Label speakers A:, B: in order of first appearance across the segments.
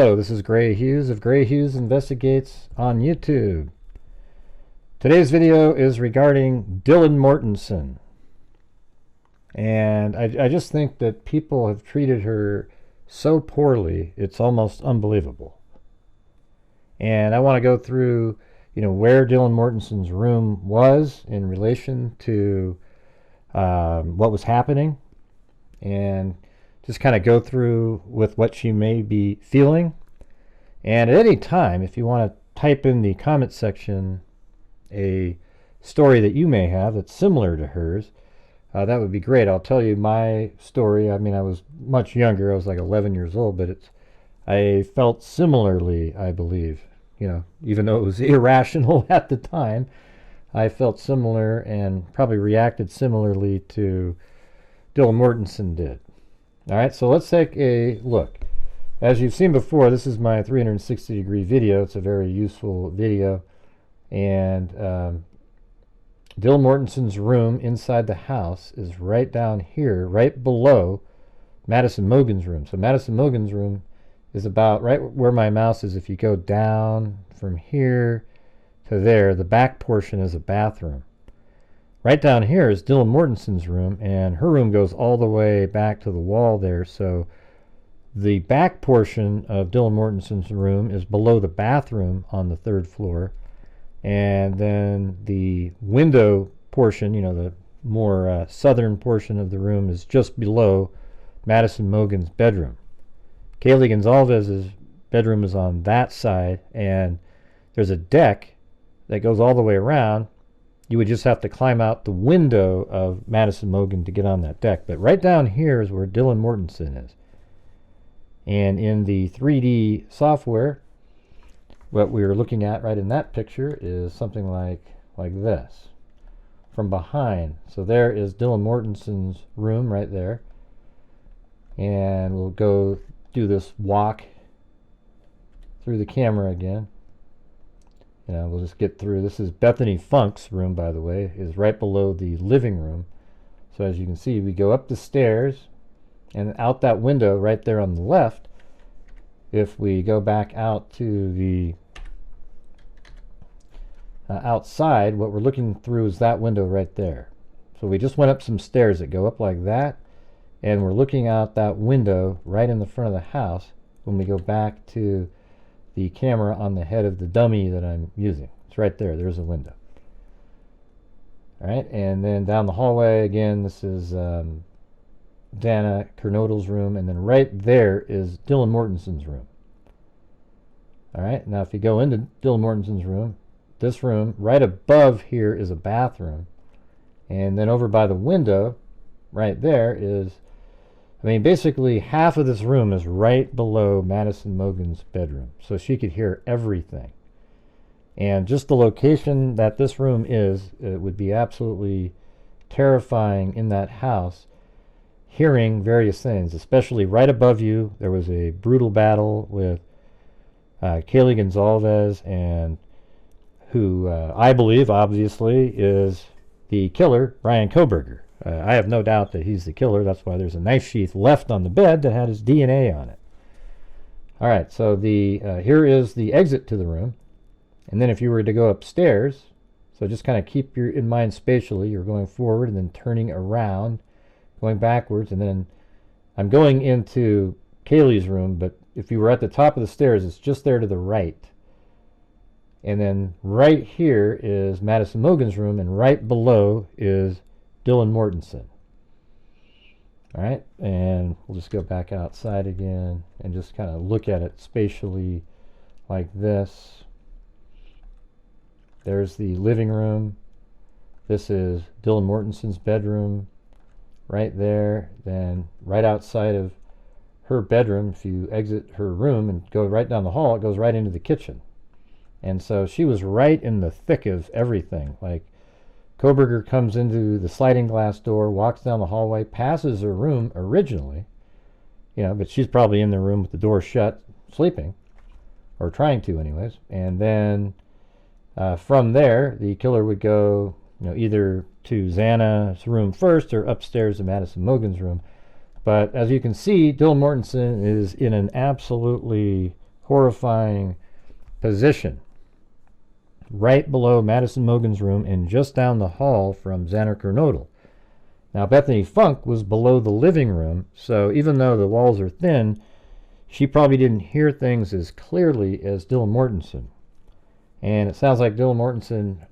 A: Hello, this is Gray Hughes of Gray Hughes Investigates on YouTube. Today's video is regarding Dylan Mortensen. And I just think that people have treated her so poorly, it's almost unbelievable. And I want to go through, where Dylan Mortensen's room was in relation to what was happening, and just kind of go through with what she may be feeling. And at any time, if you want to type in the comment section a story that you may have that's similar to hers, that would be great. I'll tell you my story. I mean, I was much younger. I was like 11 years old, but I felt similarly, I believe. Even though it was irrational at the time, I felt similar and probably reacted similarly to Dylan Mortensen did. All right, so let's take a look. As you've seen before, this is my 360-degree video. It's a very useful video. And Dylan Mortensen's room inside the house is right down here, right below Madison Mogen's room. So Madison Mogen's room is about right where my mouse is. If you go down from here to there, the back portion is a bathroom. Right down here is Dylan Mortensen's room, and her room goes all the way back to the wall there. So the back portion of Dylan Mortensen's room is below the bathroom on the third floor. And then the window portion, the more southern portion of the room, is just below Madison Mogen's bedroom. Kaylee Goncalves' bedroom is on that side, and there's a deck that goes all the way around. You would just have to climb out the window of Madison Mogen to get on that deck. But right down here is where Dylan Mortensen is. And in the 3D software, what we were looking at right in that picture is something like this from behind. So there is Dylan Mortensen's room right there. And we'll go do this walk through the camera again. We'll just get through. This is Bethany Funk's room, by the way, is right below the living room. So as you can see, we go up the stairs and out that window right there on the left. If we go back out to the outside, what we're looking through is that window right there. So we just went up some stairs that go up like that, and we're looking out that window right in the front of the house when we go back to the camera on the head of the dummy that I'm using. It's right there. There's a window. All right, and then down the hallway again, this is Xan Kernodle's room, and then right there is Dylan Mortensen's room. All right, now if you go into Dylan Mortensen's room, this room right above here is a bathroom, and then over by the window right there is, basically half of this room is right below Madison Mogen's bedroom, so she could hear everything. And just the location that this room is, it would be absolutely terrifying in that house, hearing various things, especially right above you. There was a brutal battle with Kaylee Goncalves, and who I believe, obviously, is the killer, Brian Kohberger. I have no doubt that he's the killer. That's why there's a knife sheath left on the bed that had his DNA on it. All right, so here is the exit to the room. And then if you were to go upstairs, so just kind of keep in mind spatially, you're going forward and then turning around, going backwards, and then I'm going into Kaylee's room, but if you were at the top of the stairs, it's just there to the right. And then right here is Madison Mogen's room, and right below is Dylan Mortensen. All right, and we'll just go back outside again and just kind of look at it spatially like this. There's the living room. This is Dylan Mortensen's bedroom right there. Then right outside of her bedroom, if you exit her room and go right down the hall, it goes right into the kitchen. And so she was right in the thick of everything. Like, Kohberger comes into the sliding glass door, walks down the hallway, passes her room originally, but she's probably in the room with the door shut, sleeping, or trying to anyways. And then from there, the killer would go, either to Xana's room first or upstairs to Madison Mogen's room. But as you can see, Dylan Mortensen is in an absolutely horrifying position, right below Madison Mogen's room and just down the hall from Xan Kernodle. Now, Bethany Funk was below the living room, so even though the walls are thin, she probably didn't hear things as clearly as Dylan Mortensen. And it sounds like Dylan Mortensen,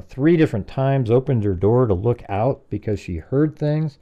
A: 3 different times opened her door to look out because she heard things,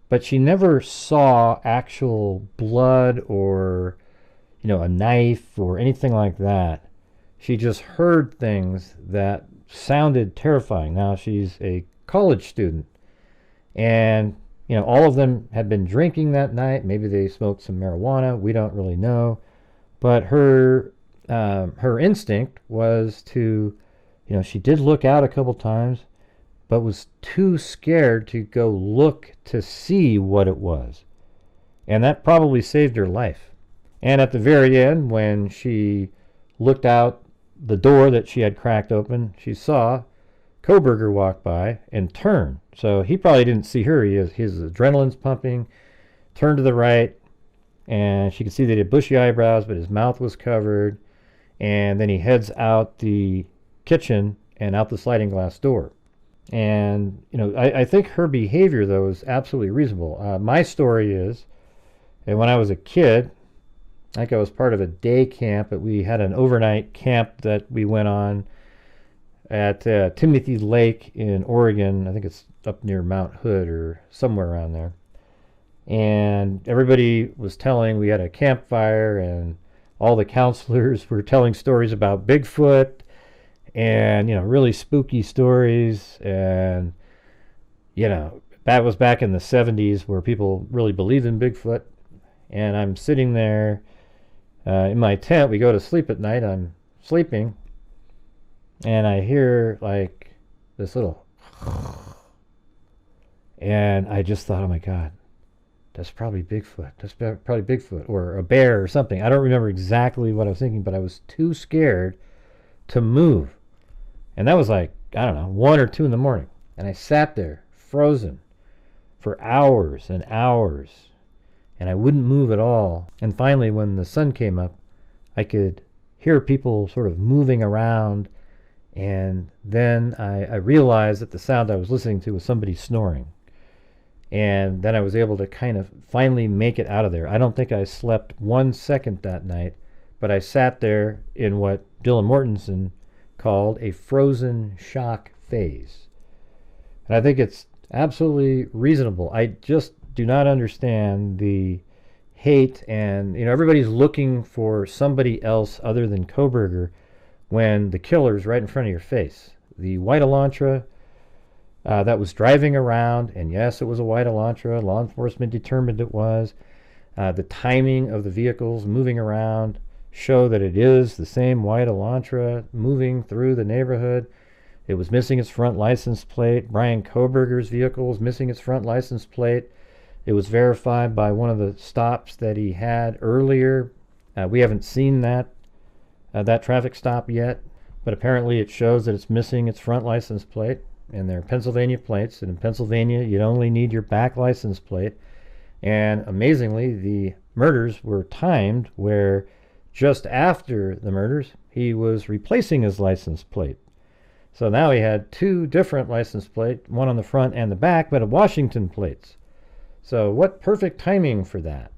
A: but she never saw actual blood or, a knife or anything like that. She just heard things that sounded terrifying. Now, she's a college student, and all of them had been drinking that night. Maybe they smoked some marijuana. We don't really know. But her instinct was to, she did look out a couple times, but was too scared to go look to see what it was. And that probably saved her life. And at the very end, when she looked out the door that she had cracked open, she saw Kohberger walk by and turn. So he probably didn't see her. His adrenaline's pumping, turned to the right, and she could see that he had bushy eyebrows, but his mouth was covered. And then he heads out the kitchen and out the sliding glass door. And, I think her behavior, though, is absolutely reasonable. My story is, and when I was a kid, I think I was part of a day camp, but we had an overnight camp that we went on at Timothy Lake in Oregon. I think it's up near Mount Hood or somewhere around there. And everybody was telling, we had a campfire, and all the counselors were telling stories about Bigfoot and, really spooky stories. And, that was back in the 70s where people really believed in Bigfoot. And I'm sitting there in my tent. We go to sleep at night. I'm sleeping. And I hear like this little, and I just thought, oh my God, that's probably Bigfoot. That's probably Bigfoot or a bear or something. I don't remember exactly what I was thinking, but I was too scared to move. And that was like, I don't know, 1 or 2 in the morning. And I sat there frozen for hours and hours, and I wouldn't move at all. And finally, when the sun came up, I could hear people sort of moving around. And then I realized that the sound I was listening to was somebody snoring. And then I was able to kind of finally make it out of there. I don't think I slept 1 second that night, but I sat there in what Dylan Mortensen called a frozen shock phase. And I think it's absolutely reasonable. I just do not understand the hate, and everybody's looking for somebody else other than Kohberger when the killer's right in front of your face. The white Elantra that was driving around, and yes, it was a white Elantra. Law enforcement determined it was. The timing of the vehicles moving around show that it is the same white Elantra moving through the neighborhood. It was missing its front license plate. Brian Kohberger's vehicle was missing its front license plate. It was verified by one of the stops that he had earlier. We haven't seen that traffic stop yet, but apparently it shows that it's missing its front license plate, and they're Pennsylvania plates, and in Pennsylvania you only need your back license plate. And amazingly, the murders were timed where just after the murders he was replacing his license plate. So now he had 2 different license plates, one on the front and the back, but Washington plates. So what perfect timing for that.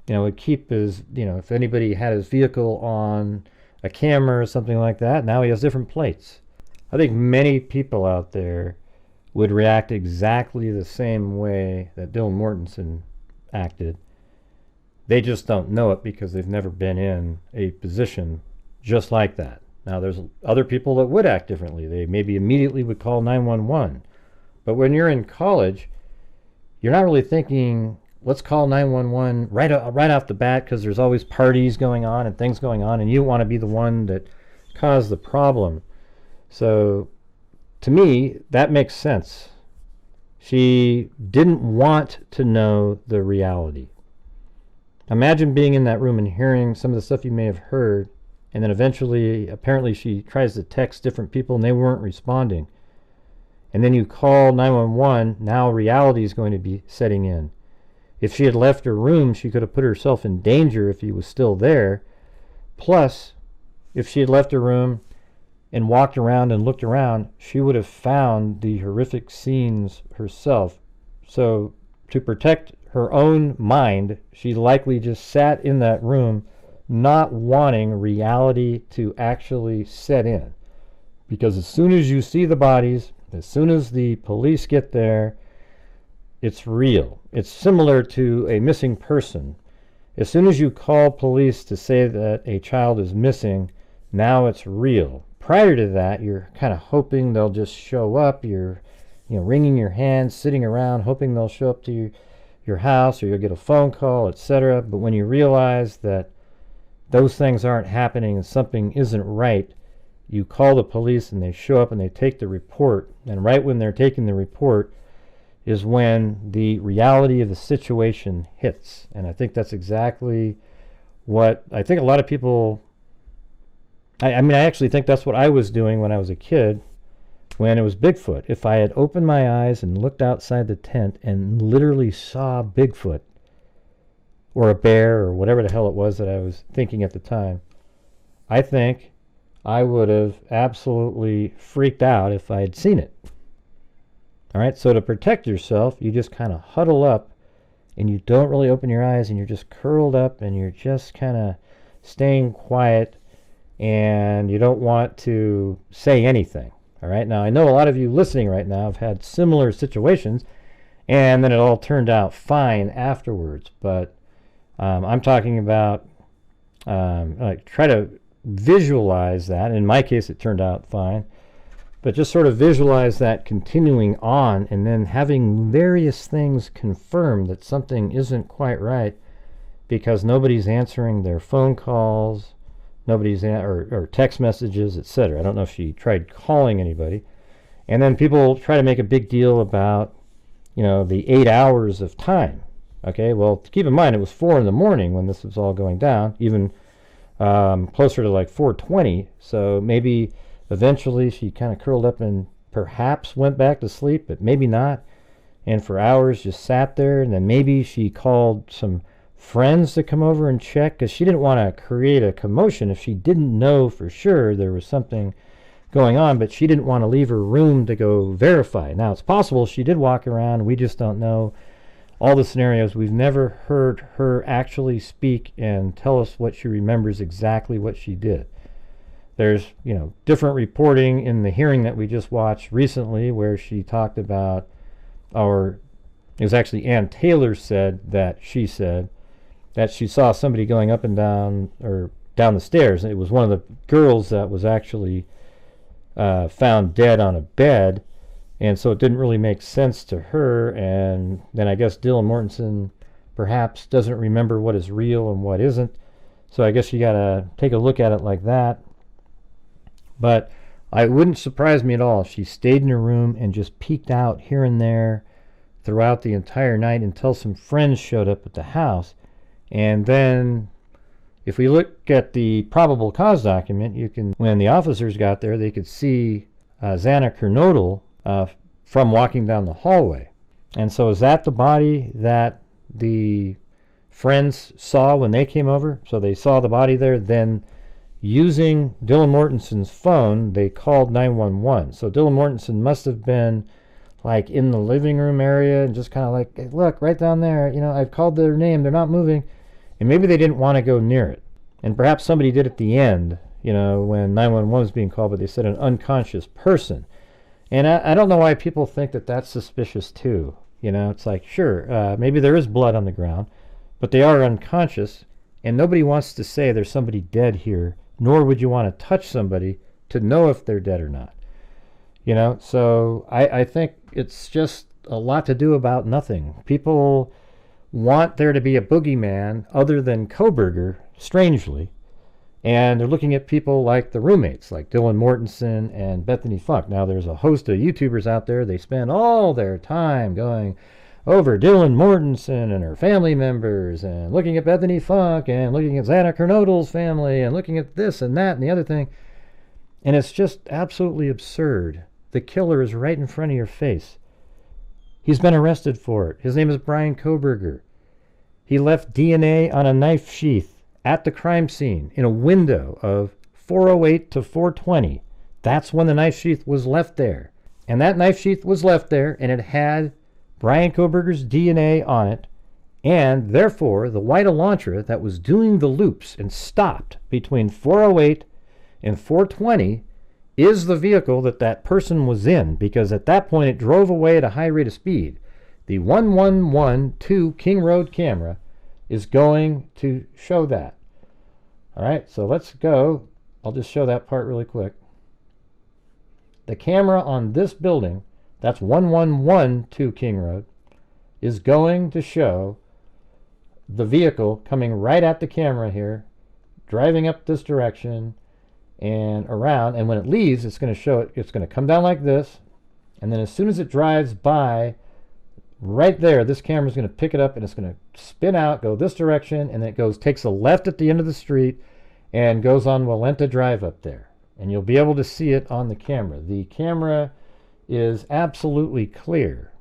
A: Would keep his, if anybody had his vehicle on a camera or something like that, now he has different plates. I think many people out there would react exactly the same way that Dylan Mortensen acted. They just don't know it because they've never been in a position just like that. Now, there's other people that would act differently. They maybe immediately would call 911. But when you're in college, you're not really thinking, let's call 911 right off the bat, because there's always parties going on and things going on, and you don't want to be the one that caused the problem. So, to me, that makes sense. She didn't want to know the reality. Imagine being in that room and hearing some of the stuff you may have heard, and then eventually, apparently she tries to text different people and they weren't responding. And then you call 911, now reality is going to be setting in. If she had left her room, she could have put herself in danger if he was still there. Plus, if she had left her room and walked around and looked around, she would have found the horrific scenes herself. So to protect her own mind, she likely just sat in that room, not wanting reality to actually set in. Because as soon as you see the bodies, as soon as the police get there, it's real. It's similar to a missing person. As soon as you call police to say that a child is missing, now it's real. Prior to that, you're kind of hoping they'll just show up. You're wringing your hands, sitting around, hoping they'll show up to your house, or you'll get a phone call, etc. But when you realize that those things aren't happening and something isn't right, you call the police and they show up and they take the report. And right when they're taking the report is when the reality of the situation hits. And I think that's exactly what I think a lot of people, I actually think that's what I was doing when I was a kid, when it was Bigfoot. If I had opened my eyes and looked outside the tent and literally saw Bigfoot or a bear or whatever the hell it was that I was thinking at the time, I think I would have absolutely freaked out if I had seen it. All right, so to protect yourself, you just kind of huddle up and you don't really open your eyes, and you're just curled up and you're just kind of staying quiet, and you don't want to say anything. All right, now I know a lot of you listening right now have had similar situations, and then it all turned out fine afterwards. But I'm talking about try to visualize that. In my case, it turned out fine. But just sort of visualize that continuing on, and then having various things confirm that something isn't quite right because nobody's answering their phone calls, nobody's or text messages, etc. I don't know if she tried calling anybody. And then people try to make a big deal about, the 8 hours of time. Okay, well, keep in mind it was 4 in the morning when this was all going down, even closer to like 4:20. So maybe eventually she kind of curled up and perhaps went back to sleep, but maybe not. And for hours just sat there, and then maybe she called some friends to come over and check, because she didn't want to create a commotion if she didn't know for sure there was something going on, but she didn't want to leave her room to go verify. Now, it's possible she did walk around. We just don't know all the scenarios. We've never heard her actually speak and tell us what she remembers exactly what she did. There's, different reporting in the hearing that we just watched recently where she talked about, or it was actually Ann Taylor said that she saw somebody going up and down, or down the stairs. It was one of the girls that was actually found dead on a bed, and so it didn't really make sense to her. And then I guess Dylan Mortensen perhaps doesn't remember what is real and what isn't, so I guess you gotta take a look at it like that. But it wouldn't surprise me at all if she stayed in her room and just peeked out here and there throughout the entire night until some friends showed up at the house. And then if we look at the probable cause document, when the officers got there, they could see Xan Kernodle from walking down the hallway. And so is that the body that the friends saw when they came over? So they saw the body there, then using Dylan Mortensen's phone, they called 911. So Dylan Mortensen must have been like in the living room area and just kind of like, hey, look, right down there, I've called their name, they're not moving. And maybe they didn't want to go near it. And perhaps somebody did at the end, when 911 was being called, but they said an unconscious person. And I don't know why people think that that's suspicious too. It's like, sure, maybe there is blood on the ground, but they are unconscious, and nobody wants to say there's somebody dead here, nor would you want to touch somebody to know if they're dead or not. So I think it's just a lot to do about nothing. People want there to be a boogeyman other than Kohberger, strangely, and they're looking at people like the roommates, like Dylan Mortensen and Bethany Funk. Now, there's a host of YouTubers out there, they spend all their time going over Dylan Mortensen and her family members, and looking at Bethany Funk, and looking at Xan Kernodle's family, and looking at this and that and the other thing. And it's just absolutely absurd. The killer is right in front of your face. He's been arrested for it. His name is Brian Kohberger. He left DNA on a knife sheath at the crime scene in a window of 4:08 to 4:20. That's when the knife sheath was left there. And that knife sheath was left there, and it had Brian Kohberger's DNA on it, and therefore the white Elantra that was doing the loops and stopped between 4:08 and 4:20 is the vehicle that that person was in, because at that point it drove away at a high rate of speed. The 1112 King Road camera is going to show that. All right, so let's go. I'll just show that part really quick. The camera on this building, that's 1112 King Road, is going to show the vehicle coming right at the camera here, driving up this direction and around, and when it leaves, it's going to show it. It's going to come down like this, and then as soon as it drives by right there, this camera is going to pick it up and it's going to spin out, go this direction, and then it takes a left at the end of the street and goes on Walenta Drive up there. And you'll be able to see it on the camera. The camera is absolutely clear.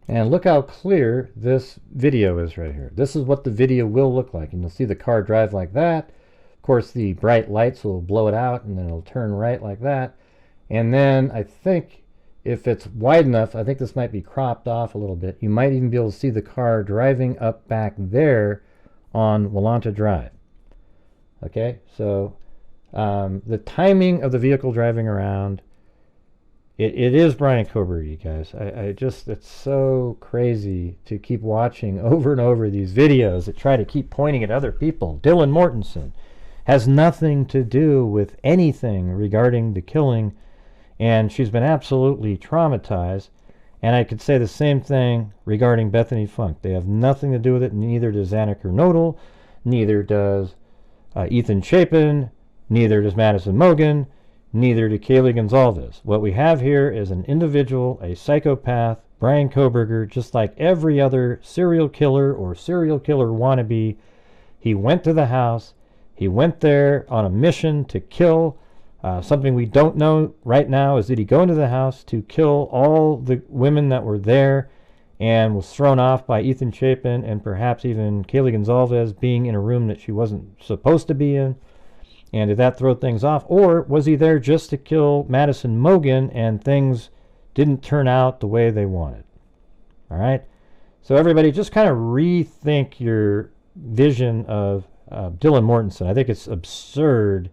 A: And look how clear this video is right here. This is what the video will look like. And you'll see the car drive like that. Of course, the bright lights will blow it out, and then it'll turn right like that. And then I think if it's wide enough, I think this might be cropped off a little bit, you might even be able to see the car driving up back there on Walenta Drive. Okay, so the timing of the vehicle driving around, it is Brian Kohberger, you guys. It's so crazy to keep watching over and over these videos that try to keep pointing at other people. Dylan Mortensen has nothing to do with anything regarding the killing, and she's been absolutely traumatized. And I could say the same thing regarding Bethany Funk. They have nothing to do with it. Neither does Xan Kernodle, neither does Ethan Chapin, neither does Madison Mogen, neither do Kaylee Goncalves. What we have here is an individual, a psychopath, Brian Kohberger, just like every other serial killer or serial killer wannabe. He went to the house. He went there on a mission to kill. Something we don't know right now is, did he go into the house to kill all the women that were there and was thrown off by Ethan Chapin and perhaps even Kaylee Goncalves being in a room that she wasn't supposed to be in? And did that throw things off? Or was he there just to kill Madison Mogen and things didn't turn out the way they wanted? All right? So everybody, just kind of rethink your vision of Dylan Mortensen. I think it's absurd,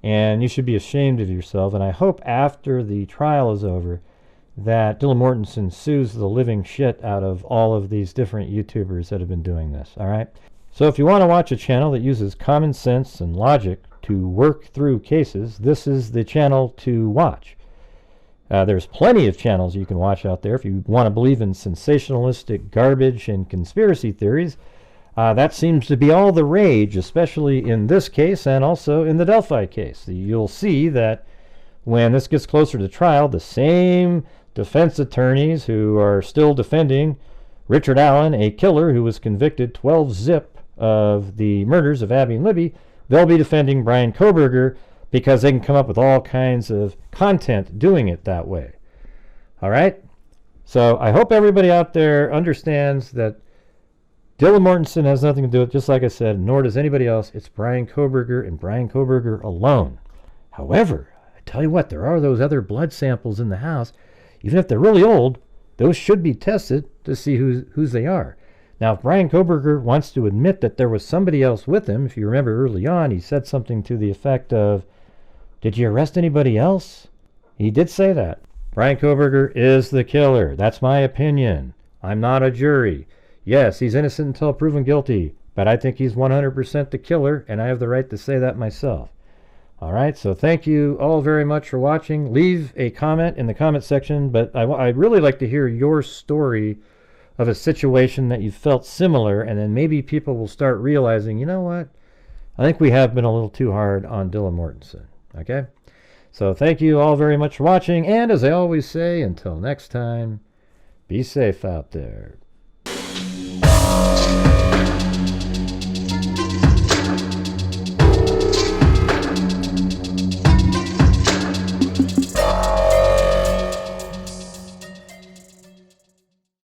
A: and you should be ashamed of yourself. And I hope after the trial is over that Dylan Mortensen sues the living shit out of all of these different YouTubers that have been doing this. All right? So if you want to watch a channel that uses common sense and logic to work through cases, this is the channel to watch. There's plenty of channels you can watch out there if you want to believe in sensationalistic garbage and conspiracy theories. That seems to be all the rage, especially in this case and also in the Delphi case. You'll see that when this gets closer to trial, the same defense attorneys who are still defending Richard Allen, a killer who was convicted 12-zip of the murders of Abby and Libby, they'll be defending Brian Kohberger because they can come up with all kinds of content doing it that way. All right? So I hope everybody out there understands that Dylan Mortensen has nothing to do with it, just like I said, nor does anybody else. It's Brian Kohberger and Brian Kohberger alone. However, I tell you what, there are those other blood samples in the house. Even if they're really old, those should be tested to see whose they are. Now, if Brian Kohberger wants to admit that there was somebody else with him, if you remember early on, he said something to the effect of, "Did you arrest anybody else?" He did say that. Brian Kohberger is the killer. That's my opinion. I'm not a jury. Yes, he's innocent until proven guilty, but I think he's 100% the killer, and I have the right to say that myself. All right, so thank you all very much for watching. Leave a comment in the comment section, but I'd really like to hear your story of a situation that you felt similar, and then maybe people will start realizing, you know what, I think we have been a little too hard on Dylan Mortensen. Okay? So thank you all very much for watching, and as I always say, until next time, be safe out there.